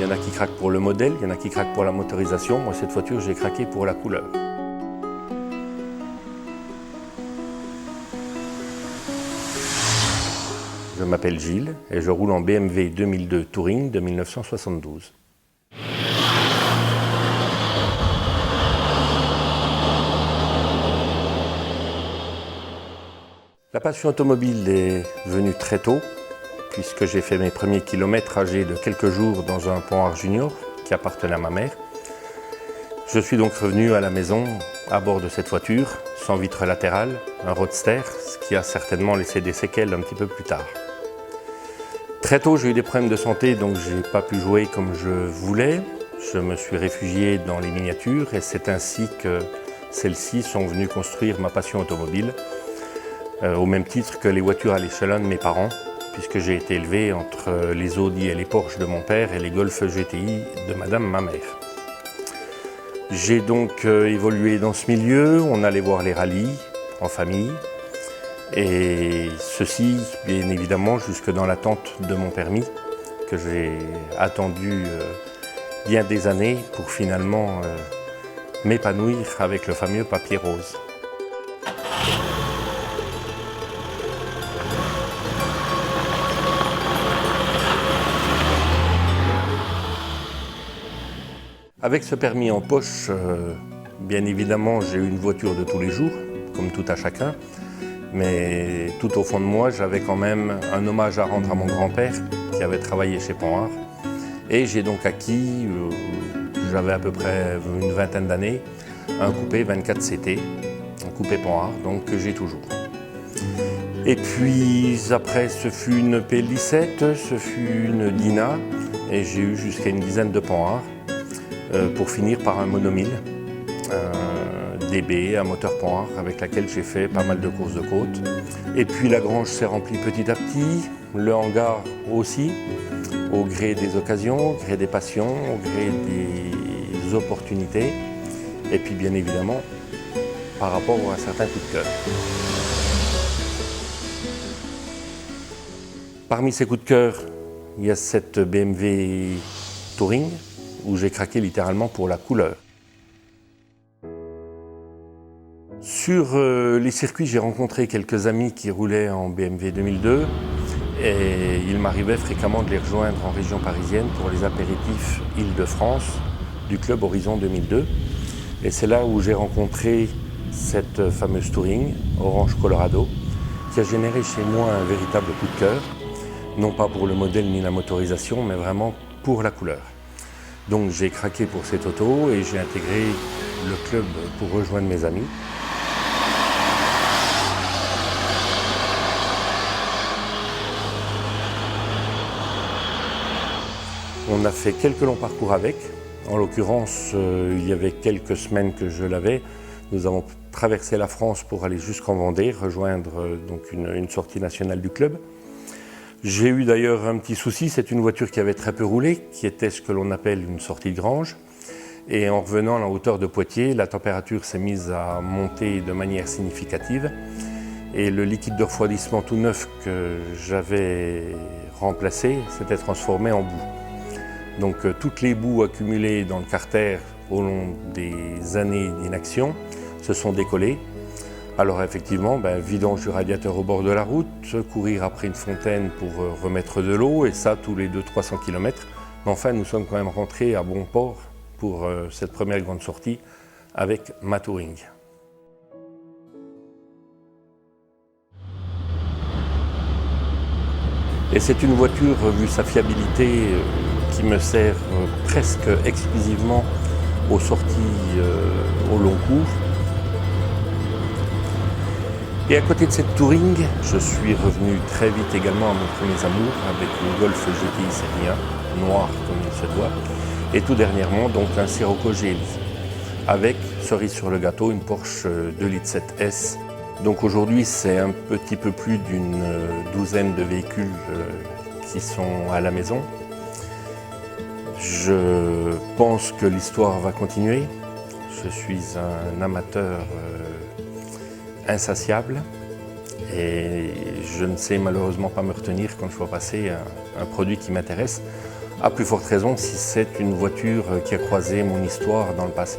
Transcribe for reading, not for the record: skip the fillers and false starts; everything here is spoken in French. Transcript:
y en a qui craquent pour le modèle, il y en a qui craquent pour la motorisation. Moi, cette voiture, j'ai craqué pour la couleur. Je m'appelle Gilles et je roule en BMW 2002 Touring de 1972. La passion automobile est venue très tôt, puisque j'ai fait mes premiers kilomètres âgé de quelques jours dans un Panhard Junior qui appartenait à ma mère. Je suis donc revenu à la maison à bord de cette voiture, sans vitre latérale, un roadster, ce qui a certainement laissé des séquelles un petit peu plus tard. Très tôt, j'ai eu des problèmes de santé, donc je n'ai pas pu jouer comme je voulais. Je me suis réfugié dans les miniatures et c'est ainsi que celles-ci sont venues construire ma passion automobile, au même titre que les voitures à l'échelon de mes parents, puisque j'ai été élevé entre les Audi et les Porsche de mon père et les Golf GTI de madame ma mère. J'ai donc évolué dans ce milieu, on allait voir les rallyes en famille, et ceci, bien évidemment, jusque dans l'attente de mon permis, que j'ai attendu bien des années pour finalement m'épanouir avec le fameux papier rose. Avec ce permis en poche, bien évidemment, j'ai eu une voiture de tous les jours, comme tout à chacun. Mais tout au fond de moi, j'avais quand même un hommage à rendre à mon grand-père qui avait travaillé chez Panhard. Et j'ai donc acquis, j'avais à peu près une vingtaine d'années, un coupé 24 CT, un coupé Panhard, donc que j'ai toujours. Et puis après, ce fut une P17, ce fut une Dina, et j'ai eu jusqu'à une dizaine de Panhard, pour finir par un monomille. DB, un moteur Panhard avec laquelle j'ai fait pas mal de courses de côte. Et puis la grange s'est remplie petit à petit, le hangar aussi, au gré des occasions, au gré des passions, au gré des opportunités. Et puis bien évidemment, par rapport à un certain coup de cœur. Parmi ces coups de cœur, il y a cette BMW Touring, où j'ai craqué littéralement pour la couleur. Sur les circuits, j'ai rencontré quelques amis qui roulaient en BMW 2002 et il m'arrivait fréquemment de les rejoindre en région parisienne pour les apéritifs Île-de-France du club Horizon 2002. Et c'est là où j'ai rencontré cette fameuse Touring, Orange Colorado, qui a généré chez moi un véritable coup de cœur, non pas pour le modèle ni la motorisation, mais vraiment pour la couleur. Donc j'ai craqué pour cette auto et j'ai intégré le club pour rejoindre mes amis. On a fait quelques longs parcours avec. En l'occurrence, il y avait quelques semaines que je l'avais. Nous avons traversé la France pour aller jusqu'en Vendée, rejoindre donc une sortie nationale du club. J'ai eu d'ailleurs un petit souci, c'est une voiture qui avait très peu roulé, qui était ce que l'on appelle une sortie de grange. Et en revenant à la hauteur de Poitiers, la température s'est mise à monter de manière significative. Et le liquide de refroidissement tout neuf que j'avais remplacé s'était transformé en boue. Donc toutes les boues accumulées dans le carter au long des années d'inaction se sont décollées. Alors effectivement, vidange du radiateur au bord de la route, courir après une fontaine pour remettre de l'eau, et ça tous les 200-300 km. Mais enfin, nous sommes quand même rentrés à bon port pour cette première grande sortie avec ma Touring. Et c'est une voiture, vu sa fiabilité, qui me sert presque exclusivement aux sorties au long cours. Et à côté de cette Touring, je suis revenu très vite également à mon premier amour avec une Golf GTI série 1, noir comme il se doit, et tout dernièrement donc un Scirocco GLI, avec, cerise sur le gâteau, une Porsche 2,7 litres S. Donc aujourd'hui, c'est un petit peu plus d'une douzaine de véhicules qui sont à la maison. Je pense que l'histoire va continuer. Je suis un amateur insatiable et je ne sais malheureusement pas me retenir quand je vois passer un produit qui m'intéresse. À plus forte raison si c'est une voiture qui a croisé mon histoire dans le passé.